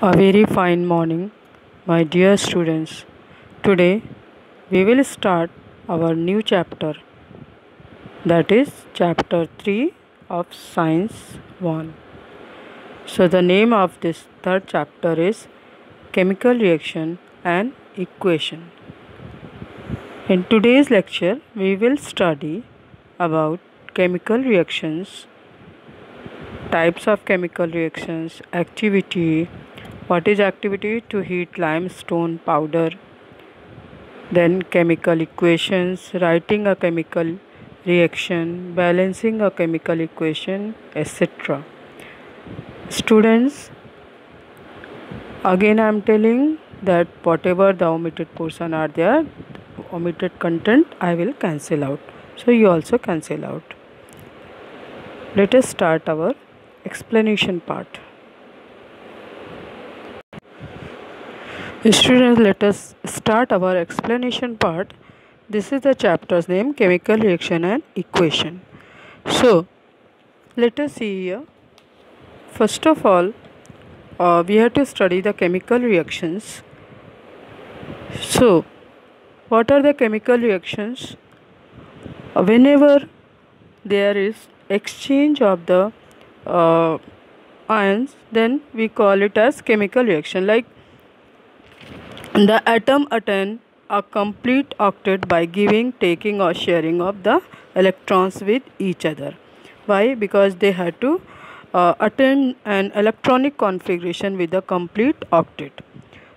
A very fine morning, my dear students. Today we will start our new chapter, that is chapter 3 of Science 1. So, the name of this third chapter is Chemical Reaction and Equation. In today's lecture, we will study about chemical reactions, types of chemical reactions, activity. What is activity? To heat limestone powder. Then chemical equations, writing a chemical reaction, balancing a chemical equation, etc. Students, again I am telling that whatever the omitted portion are there, omitted content I will cancel out. So you also cancel out. Let us start our explanation part. Students, let us start our explanation part. This is the chapter's name, Chemical Reaction and Equation. So, let us see here. First of all, we have to study the chemical reactions. So, what are the chemical reactions? Whenever there is exchange of the ions, then we call it as chemical reaction. Like the atom attain a complete octet by giving, taking or sharing of the electrons with each other. Why? Because they had to attain an electronic configuration with a complete octet.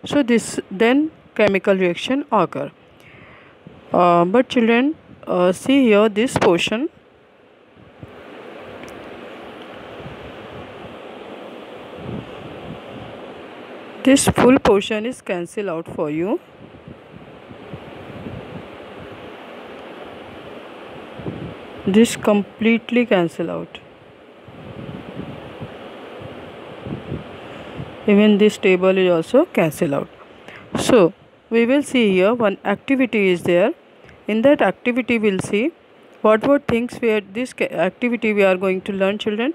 So this then chemical reaction occur. But children, see here this portion. This full portion is cancelled out for you. This completely cancel out. Even this table is also cancel out. So we will see here one activity is there. In that activity we will see what things we had this activity we are going to learn, children.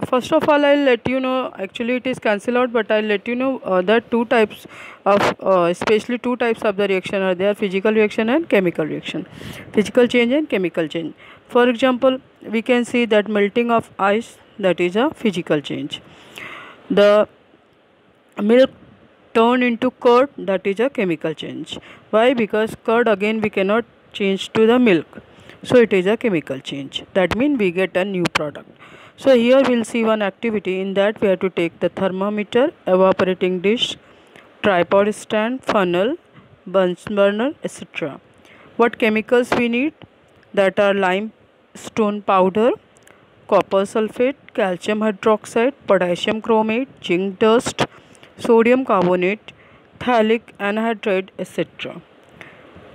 First of all, I'll let you know, actually it is cancel out, but I'll let you know that two types of, especially two types of the reaction are there, physical reaction and chemical reaction. Physical change and chemical change. For example, we can see that melting of ice, that is a physical change. The milk turn into curd, that is a chemical change. Why? Because curd again we cannot change to the milk. So it is a chemical change. That means we get a new product. So here we'll see one activity. In that we have to take the thermometer, evaporating dish, tripod stand, funnel, Bunsen burner, etc. What chemicals we need? That are limestone powder, copper sulfate, calcium hydroxide, potassium chromate, zinc dust, sodium carbonate, phthalic anhydride, etc.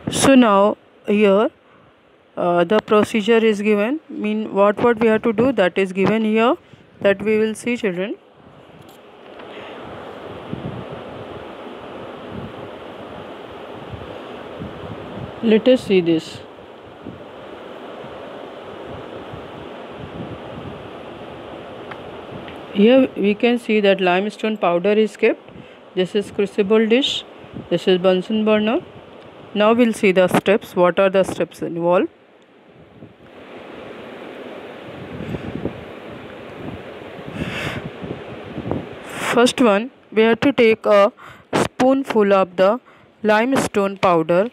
So now here the procedure is given. What we have to do, that is given here, that we will see, children. Let us see this. Here we can see that limestone powder is kept. This is crucible dish. This is Bunsen burner. Now we'll see the steps. What are the steps involved? First one, we have to take a spoonful of the limestone powder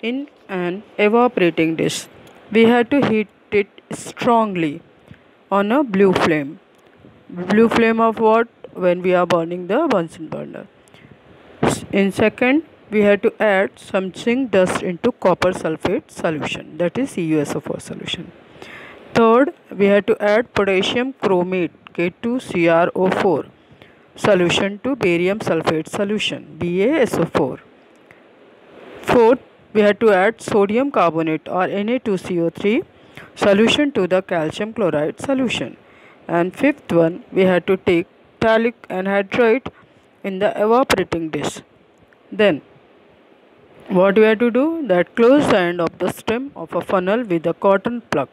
in an evaporating dish. We have to heat it strongly on a blue flame. Blue flame of what? When we are burning the Bunsen burner. In second, we have to add some zinc dust into copper sulfate solution, that is CuSO4 solution. Third, we have to add potassium chromate K2CrO4 solution to barium sulfate solution BaSO4. Fourth, we have to add sodium carbonate or Na2CO3 solution to the calcium chloride solution. And fifth one, we have to take phthalic anhydride in the evaporating dish. Then what we have to do, that close the end of the stem of a funnel with a cotton plug,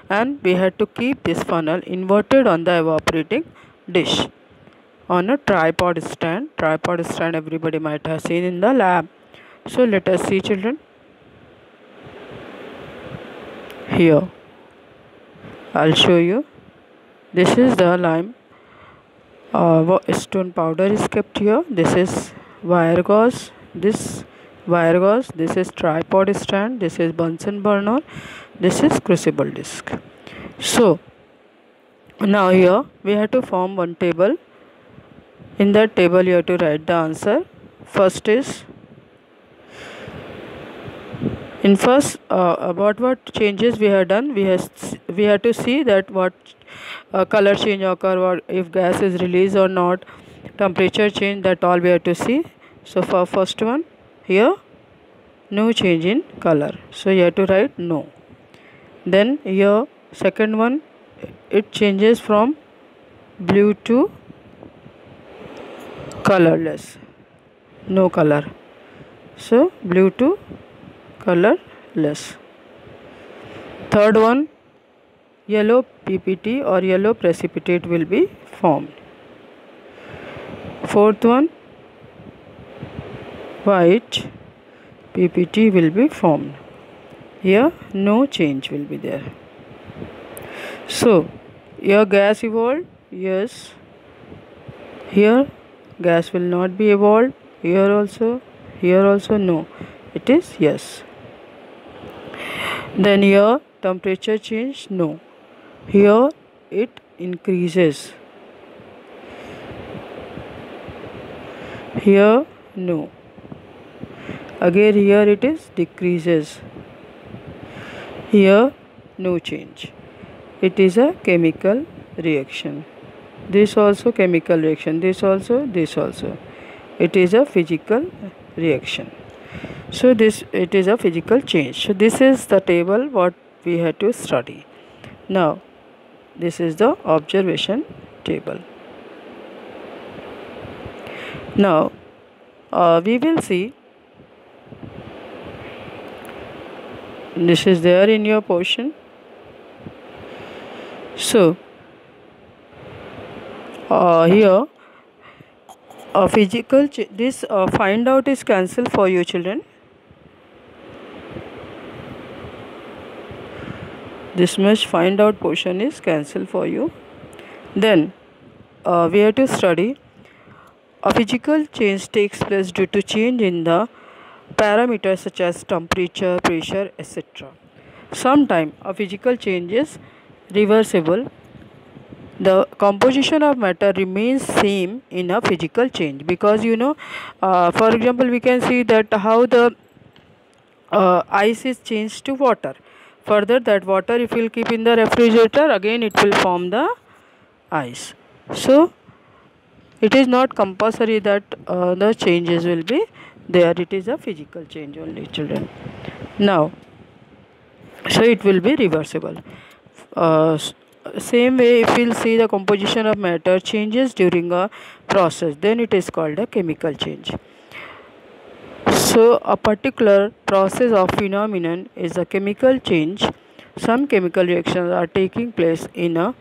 and we have to keep this funnel inverted on the evaporating dish on a tripod stand. Tripod stand everybody might have seen in the lab. So let us see, children. Here I'll show you. This is the lime stone powder is kept here. This is wire gauze. This wire gauze. This is tripod stand. This is Bunsen burner. This is crucible disc. So now here we have to form one table. In that table you have to write the answer. First is in first about what changes we have done. We have to see that what color change occur, or if gas is released or not, temperature change, that all we have to see. So for first one here, no change in color, so you have to write no. Then here second one, it changes from blue to colorless, no color, so blue to colorless. Third one, yellow PPT or yellow precipitate will be formed. Fourth one, white PPT will be formed. Here no change will be there. So here gas evolved, yes. Here gas will not be evolved. Here also no, it is yes. Then here temperature change, no. Here it increases. Here no. Again here it is decreases. Here no change. It is a chemical reaction. This also chemical reaction. This also. It is a physical reaction. So it is a physical change. So this is the table what we had to study. Now this is the observation table. Now we will see. This is there in your portion. So here physical this find out is cancelled for you, children. This much find out portion is cancelled for you. Then we have to study a physical change takes place due to change in the parameters such as temperature, pressure, etc. Sometimes a physical change is reversible. The composition of matter remains same in a physical change, because for example we can see that how the ice is changed to water. Further, that water if you will keep in the refrigerator, again it will form the ice. So it is not compulsory that the changes will be there. It is a physical change only, children. Now so it will be reversible. Same way, if we'll see the composition of matter changes during a process, then it is called a chemical change. So a particular process or phenomenon is a chemical change. Some chemical reactions are taking place in a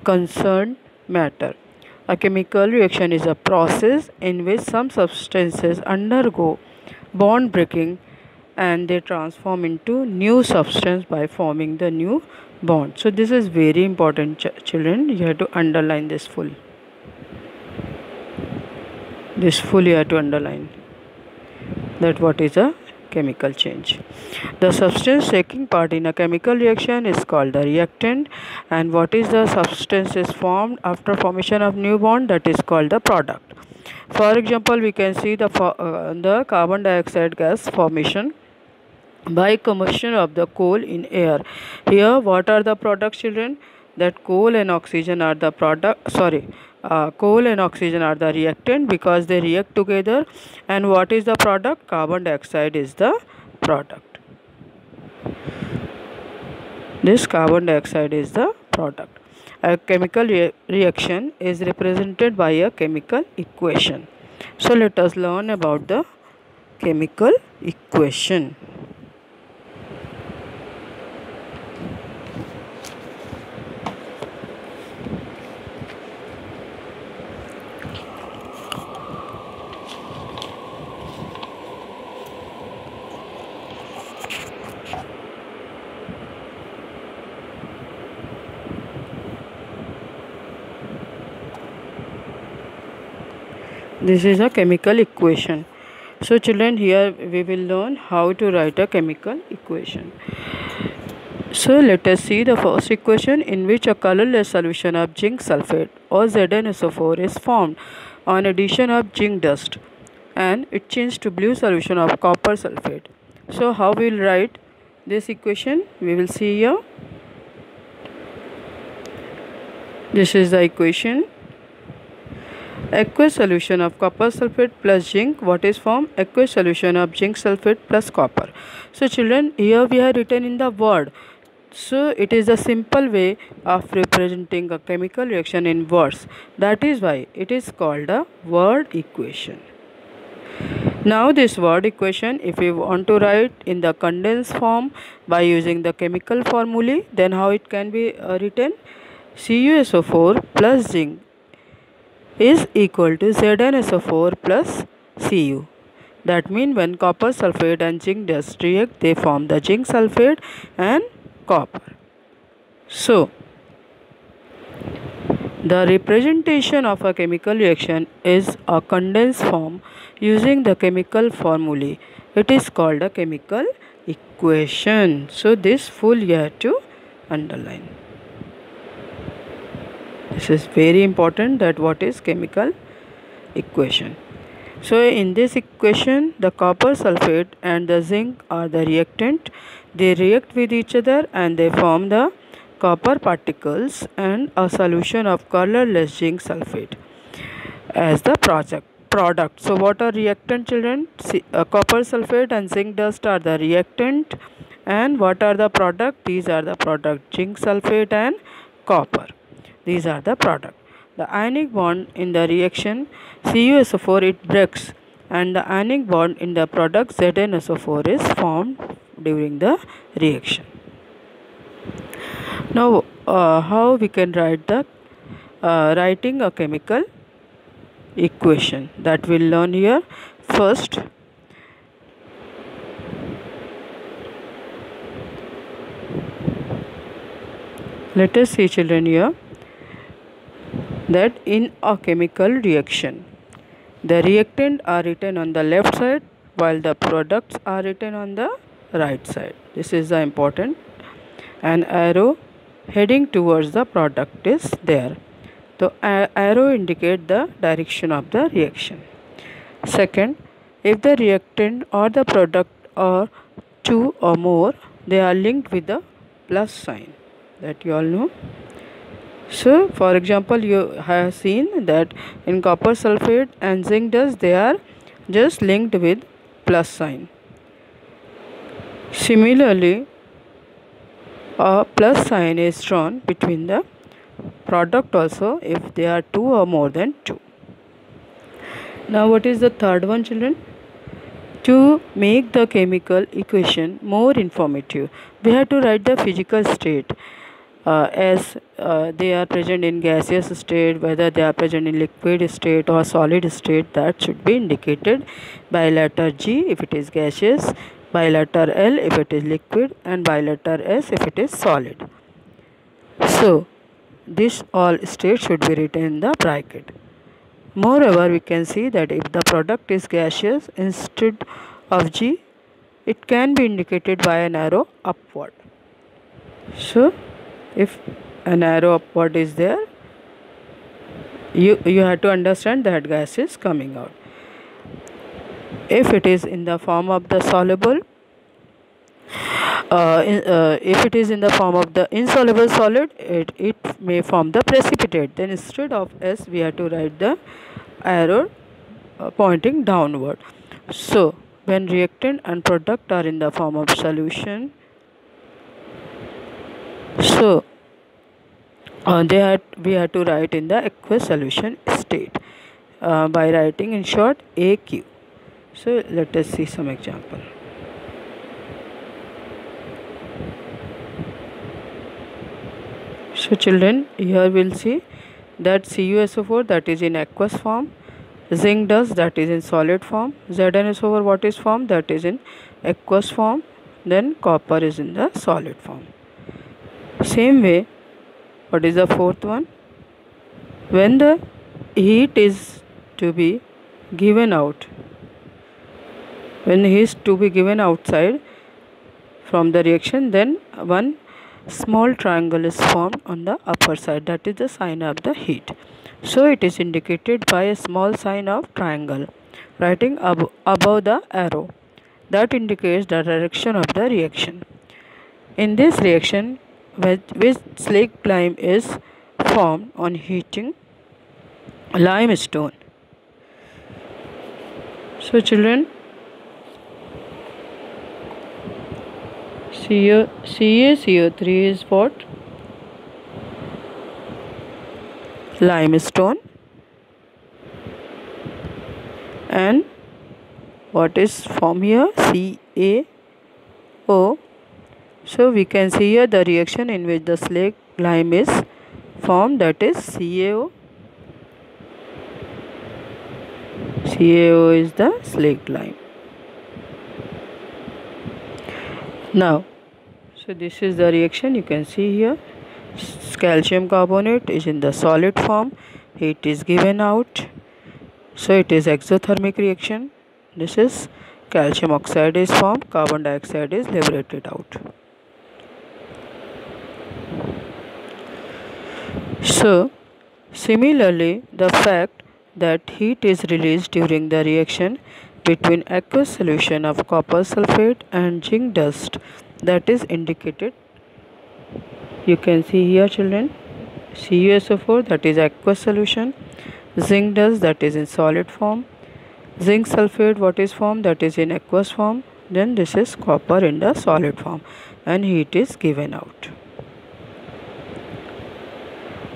concerned matter. A chemical reaction is a process in which some substances undergo bond breaking and they transform into new substance by forming the new bond. So this is very important, children. You have to underline this full. This full you have to underline. That what is a chemical change. The substance taking part in a chemical reaction is called a reactant, and what is the substance is formed after formation of new bond, that is called the product. For example, we can see the carbon dioxide gas formation by combustion of the coal in air. Here what are the products, children? That coal and oxygen are the product, coal and oxygen are the reactant because they react together. And what is the product? Carbon dioxide is the product. This carbon dioxide is the product. A chemical reaction is represented by a chemical equation. So let us learn about the chemical equation. This is a chemical equation. So children, here we will learn how to write a chemical equation. So let us see the first equation, in which a colorless solution of zinc sulfate or ZnSO4 is formed on addition of zinc dust, and it changed to blue solution of copper sulfate. So how we will write this equation? We will see here. This is the equation. Aqueous solution of copper sulfate plus zinc, what is formed? Aqueous solution of zinc sulfate plus copper. So children, here we have written in the word. So it is a simple way of representing a chemical reaction in words. That is why it is called a word equation. Now this word equation, if we want to write in the condensed form by using the chemical formulae, then how it can be written? CuSO4 plus zinc is equal to ZnSO4 plus Cu. That means when copper sulfate and zinc dust react, they form the zinc sulfate and copper. So the representation of a chemical reaction is a condensed form using the chemical formulae. It is called a chemical equation. So this full you have to underline. This is very important, that what is chemical equation. So in this equation, the copper sulfate and the zinc are the reactant. They react with each other and they form the copper particles and a solution of colorless zinc sulfate as the product. So what are reactant, children? Copper sulfate and zinc dust are the reactant, and what are the product? These are the product, zinc sulfate and copper. These are the product. The ionic bond in the reaction CuSO4, it breaks, and the ionic bond in the product ZnSO4 is formed during the reaction. Now how we can write the writing a chemical equation, that we'll learn here. First, let us see, children, here that in a chemical reaction, the reactant are written on the left side while the products are written on the right side. This is the important. An arrow heading towards the product is there. So arrow indicate the direction of the reaction. Second, if the reactant or the product are two or more, they are linked with the plus sign, that you all know. So for example, you have seen that in copper sulfate and zinc dust, they are just linked with plus sign. Similarly, a plus sign is drawn between the product also if they are two or more than two. Now what is the third one, children? To make the chemical equation more informative, we have to write the physical state. As they are present in gaseous state, whether they are present in liquid state or solid state, that should be indicated by letter G if it is gaseous, by letter L if it is liquid, and by letter S if it is solid. So this all states should be written in the bracket. Moreover, we can see that if the product is gaseous, instead of G, it can be indicated by an arrow upward. So if an arrow upward is there, you have to understand that gas is coming out. If it is in the form of the soluble, if it is in the form of the insoluble solid, it may form the precipitate. Then instead of S, we have to write the arrow pointing downward. So when reactant and product are in the form of solution, so we have to write in the aqueous solution state by writing in short AQ. So let us see some example. So children, here we'll see that CuSO4, that is in aqueous form, zinc dust, that is in solid form, ZnSO4, what is formed, that is in aqueous form, then copper is in the solid form. Same way, what is the fourth one? When the heat is to be given out, when he is to be given outside from the reaction, then one small triangle is formed on the upper side, that is the sign of the heat. So it is indicated by a small sign of triangle writing above the arrow that indicates the direction of the reaction. In this reaction, which slaked lime is formed on heating limestone. So children, CaCO3 is what? Limestone. And what is formed here? CaO. So we can see here the reaction in which the slaked lime is formed, that is CaO. CaO is the slaked lime. Now, so this is the reaction. You can see here calcium carbonate is in the solid form, heat is given out, so it is exothermic reaction. This is calcium oxide is formed, carbon dioxide is liberated out. So similarly, the fact that heat is released during the reaction between aqueous solution of copper sulfate and zinc dust, that is indicated. You can see here children, CuSO4, that is aqueous solution, zinc dust, that is in solid form, zinc sulfate, what is formed, that is in aqueous form, then this is copper in the solid form, and heat is given out.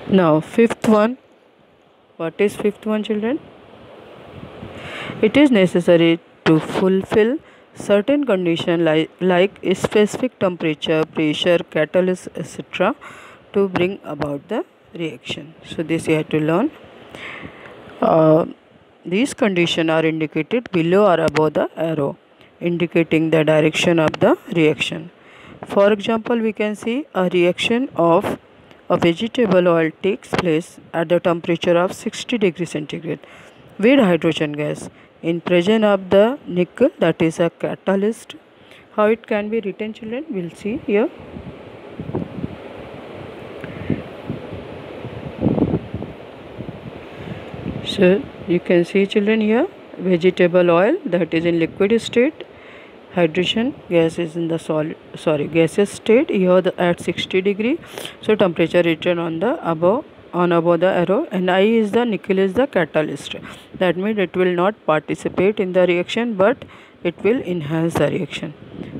Now fifth one, what is fifth one children? It is necessary to fulfill certain conditions like specific temperature, pressure, catalyst, etc. to bring about the reaction. So this you have to learn. These conditions are indicated below or above the arrow, indicating the direction of the reaction. For example, we can see a reaction of a vegetable oil takes place at the temperature of 60 degrees centigrade with hydrogen gas in presence of the nickel, that is a catalyst. How it can be written children, we'll see here. So you can see children here, vegetable oil, that is in liquid state, hydrogen gas is in the gaseous state here at 60 degree. So temperature written on the above the arrow, and I is the nickel is the catalyst. That means it will not participate in the reaction, but it will enhance the reaction,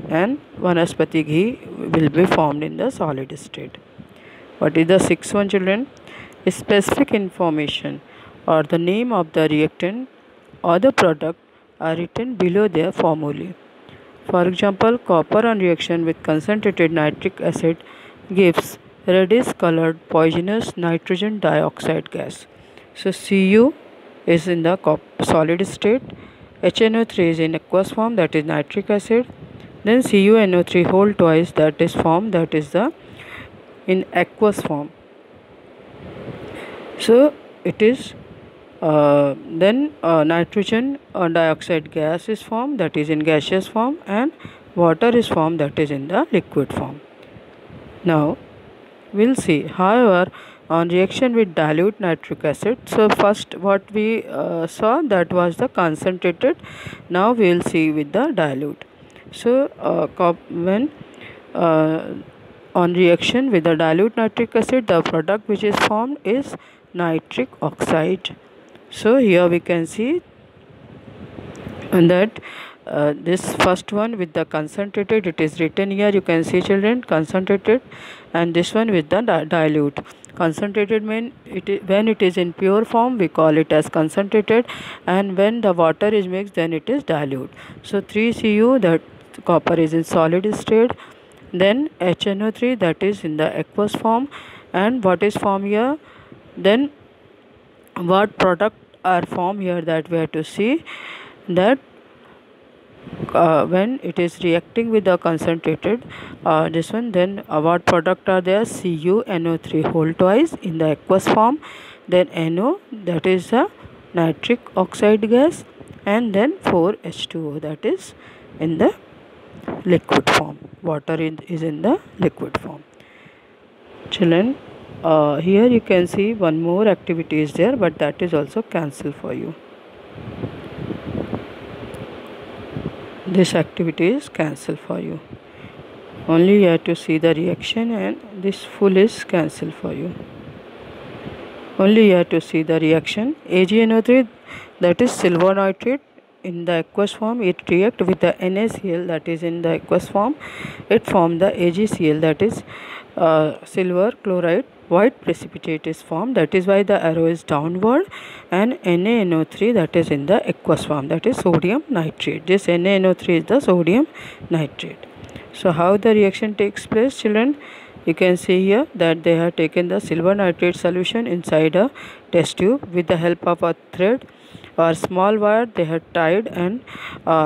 and vanaspati ghee will be formed in the solid state. What is the sixth one children? Specific information or the name of the reactant or the product are written below their formulae. For example, copper on reaction with concentrated nitric acid gives reddish colored poisonous nitrogen dioxide gas. So Cu is in the solid state, HNO3 is in aqueous form, that is nitric acid, then CuNO3 whole twice, that is formed, that is the in aqueous form. So it is then nitrogen dioxide gas is formed, that is in gaseous form, and water is formed, that is in the liquid form. Now we'll see, however, on reaction with dilute nitric acid, so first what we saw, that was the concentrated. Now we will see with the dilute. So when on reaction with the dilute nitric acid, the product which is formed is nitric oxide. So here we can see that this first one with the concentrated, it is written here, you can see children, concentrated, and this one with the dilute. Concentrated means when it is in pure form we call it as concentrated, and when the water is mixed then it is dilute. So 3Cu, that copper is in solid state, then HNO3, that is in the aqueous form, and what is formed here, then what product are formed here, that we have to see, that when it is reacting with the concentrated this one, then what product are there, CuNO3 whole twice in the aqueous form, then NO, that is the nitric oxide gas, and then 4H2O, that is in the liquid form. Water is in the liquid form. Children, here you can see one more activity is there, but that is also cancelled for you. This activity is cancelled for you. Only you have to see the reaction, and this full is cancelled for you. Only you have to see the reaction. AgNO3, that is silver nitrate, in the aqueous form it react with the NaCl, that is in the aqueous form it form the AgCl, that is silver chloride white precipitate is formed. That is why the arrow is downward. And NaNO3, that is in the aqueous form, that is sodium nitrate. This NaNO3 is the sodium nitrate. So how the reaction takes place, children? You can see here that they have taken the silver nitrate solution inside a test tube. With the help of a thread or small wire, they have tied and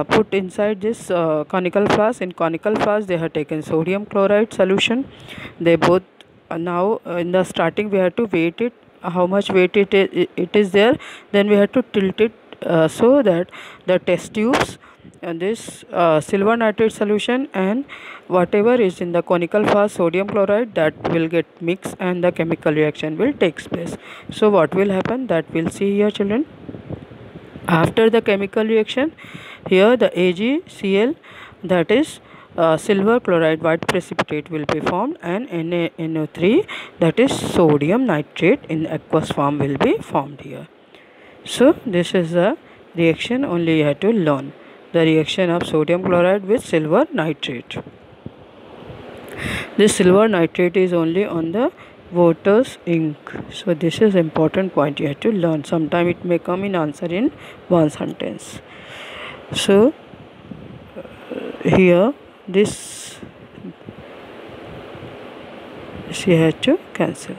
put inside this conical flask. In conical flask, they have taken sodium chloride solution. They both now in the starting we have to weight it, how much weight it is there. Then we have to tilt it so that the test tubes and this silver nitrate solution and whatever is in the conical flask sodium chloride, that will get mixed and the chemical reaction will take place. So what will happen, that we'll see here, children. After the chemical reaction, here the AgCl, that is silver chloride white precipitate will be formed, and NaNO3, that is sodium nitrate in aqueous form will be formed here. So this is the reaction, only you have to learn the reaction of sodium chloride with silver nitrate. This silver nitrate is only on the water's ink. So this is important point you have to learn. Sometime it may come in answer in one sentence. So here this she has to cancel.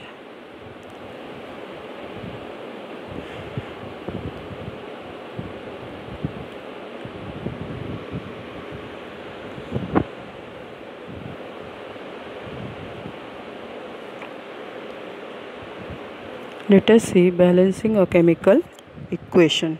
Let us see balancing a chemical equation.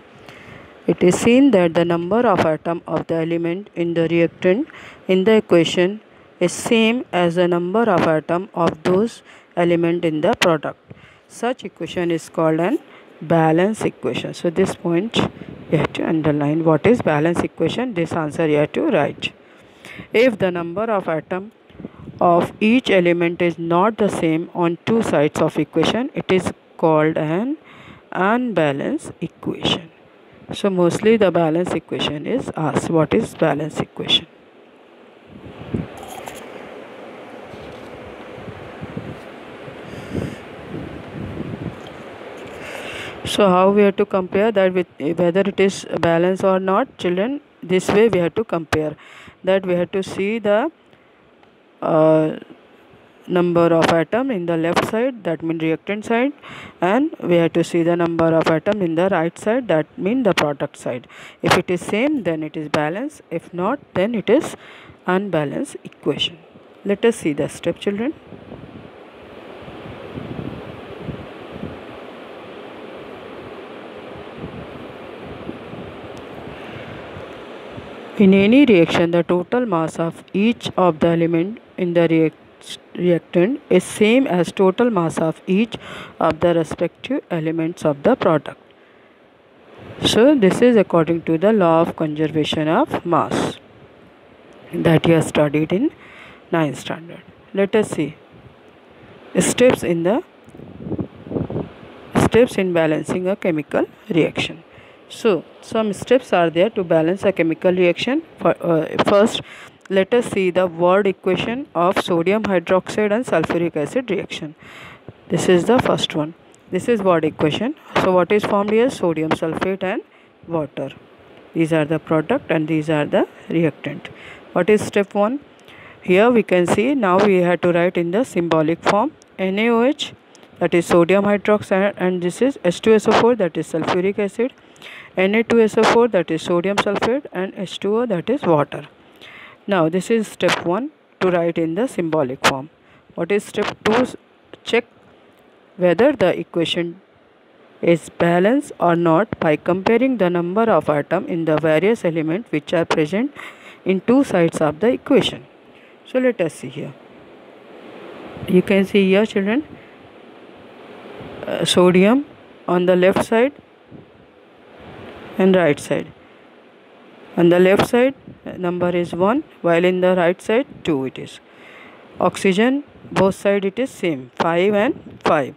It is seen that the number of atoms of the element in the reactant in the equation is same as the number of atoms of those element in the product. Such equation is called an balance equation. So this point you have to underline. What is balance equation? This answer you have to write. If the number of atoms of each element is not the same on two sides of equation, it is called an unbalanced equation. So mostly the balance equation is asked. What is balance equation? So how we have to compare that with whether it is balance or not, children? This way we have to compare. That we have to see the number of atom in the left side, that means reactant side, and we have to see the number of atom in the right side, that means the product side. If it is same, then it is balanced. If not, then it is unbalanced equation. Let us see the step, children. In any reaction, the total mass of each of the element in the reactant is same as total mass of each of the respective elements of the product. So this is according to the law of conservation of mass that you have studied in 9th standard. Let us see steps in balancing a chemical reaction. So some steps are there to balance a chemical reaction. First, let us see the word equation of sodium hydroxide and sulfuric acid reaction. This is the first one. This is word equation. So what is formed here? Sodium sulfate and water. These are the product and these are the reactant. What is step 1? Here we can see, now we have to write in the symbolic form. NaOH, that is sodium hydroxide, and this is H2SO4, that is sulfuric acid. Na2SO4, that is sodium sulfate, and H2O, that is water. Now this is step 1 to write in the symbolic form. What is step 2? Check whether the equation is balanced or not by comparing the number of atoms in the various elements which are present in two sides of the equation. So let us see here. You can see here, children, sodium on the left side and right side. On the left side number is 1, while in the right side 2 it is. Oxygen both side it is same, 5 and 5,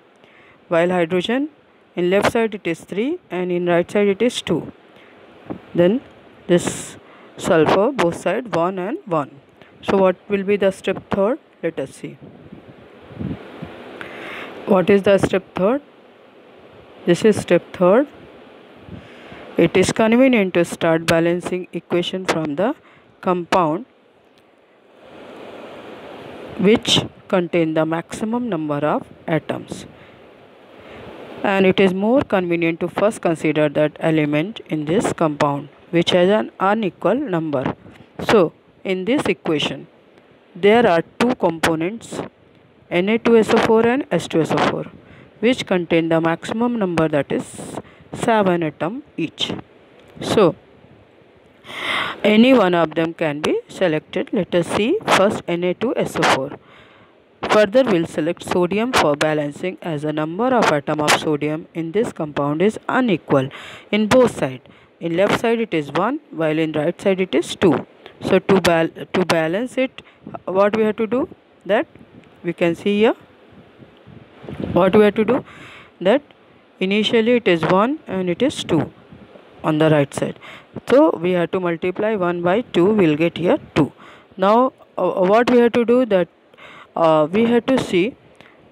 while hydrogen in left side it is 3 and in right side it is 2. Then this sulfur both side 1 and 1. So what will be the step third? Let us see. What is the step third? This is step third. It is convenient to start balancing equation from the compound which contain the maximum number of atoms, and it is more convenient to first consider that element in this compound which has an unequal number. So in this equation there are two components, Na2SO4 and H2SO4, which contain the maximum number, that is 7 atoms each. So any one of them can be selected. Let us see first Na2SO4. Further, we'll select sodium for balancing, as the number of atoms of sodium in this compound is unequal in both sides. In left side it is 1, while in right side it is 2. So to balance it, what we have to do? That we can see here. What we have to do? That initially it is 1 and it is 2 on the right side. So we have to multiply 1 by 2, we will get here 2. Now what we have to do? That we have to see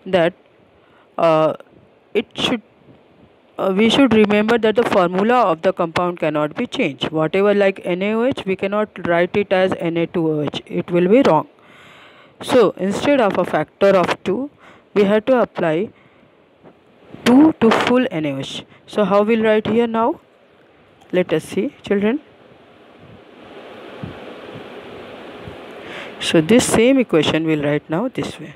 that we should remember that the formula of the compound cannot be changed. Whatever like NaOH, we cannot write it as Na2OH, it will be wrong. So instead of a factor of 2, we have to apply 2 to full NaOH. So how we'll write here now? Let us see, children. So this same equation we'll write now this way.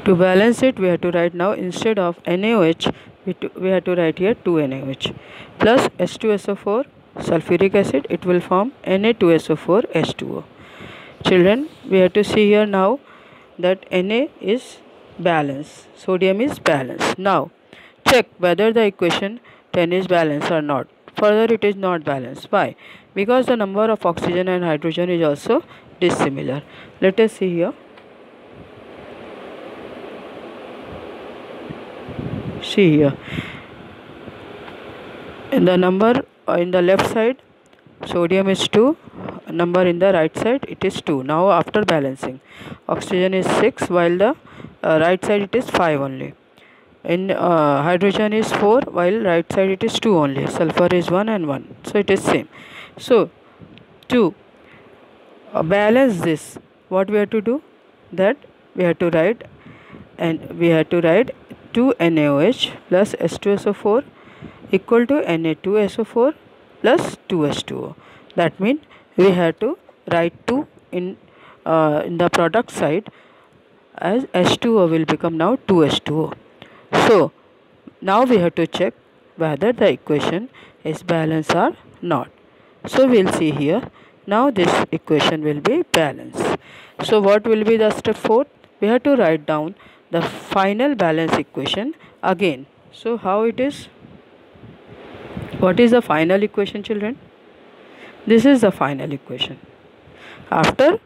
To balance it, we have to write now, instead of NaOH, we have to write here 2 NaOH plus H2SO4 sulfuric acid. It will form Na2SO4 H2O. Children, we have to see here now that Na is balanced, sodium is balanced. Now check whether the equation 10 is balanced or not. Further, it is not balanced. Why? Because the number of oxygen and hydrogen is also dissimilar. Let us see here. See here, in the number in the left side sodium is 2, number in the right side it is 2. Now after balancing, oxygen is 6, while the right side it is 5 only. In hydrogen is 4, while right side it is 2 only. Sulfur is 1 and 1, so it is same. So to balance this, what we have to do? That we have to write, and we have to write 2 NaOH plus H2SO4 equal to Na2SO4 plus 2H2O. That means we have to write 2 in the product side, as H2O will become now 2H2O. So now we have to check whether the equation is balanced or not. So we will see here. Now this equation will be balanced. So what will be the step 4? We have to write down the final balance equation again. So how it is? What is the final equation, children? This is the final equation. After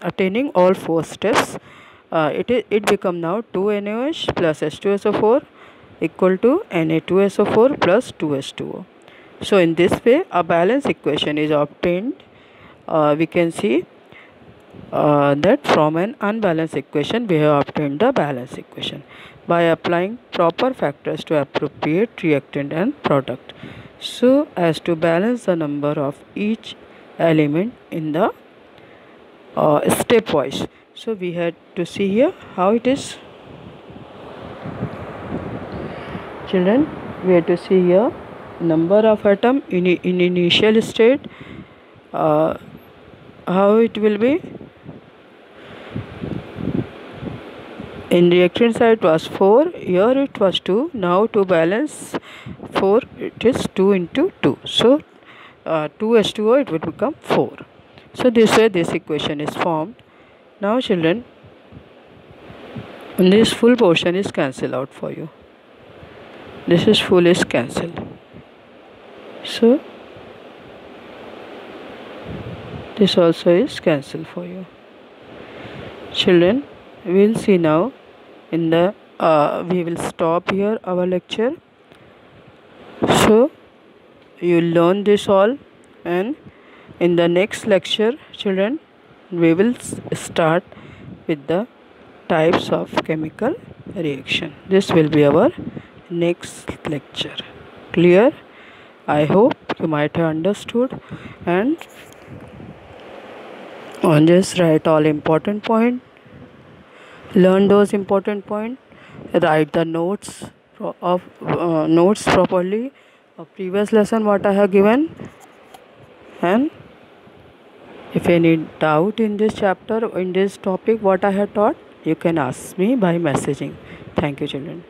attaining all 4 steps, it become now 2 NaOH plus H2SO4 equal to Na2SO4 plus 2H2O. So in this way a balance equation is obtained. We can see that from an unbalanced equation we have obtained the balanced equation by applying proper factors to appropriate reactant and product, so as to balance the number of each element in the stepwise. So we had to see here how it is. Children, we have to see here number of atom in initial state, how it will be. In reactant side it was 4, here it was 2. Now to balance 4 it is 2 into 2. So 2H2O it will become 4. So this way this equation is formed. Now children, this full portion is cancelled out for you. This is full is cancelled. So this also is cancelled for you. Children, we will see now in the we will stop here our lecture. So you learn this all, and in the next lecture children we will start with the types of chemical reaction. This will be our next lecture. Clear? I hope you might have understood, and on this write all important point, learn those important point, write the notes of notes properly of previous lesson what I have given, and if any doubt in this chapter, in this topic what I have taught, you can ask me by messaging. Thank you children.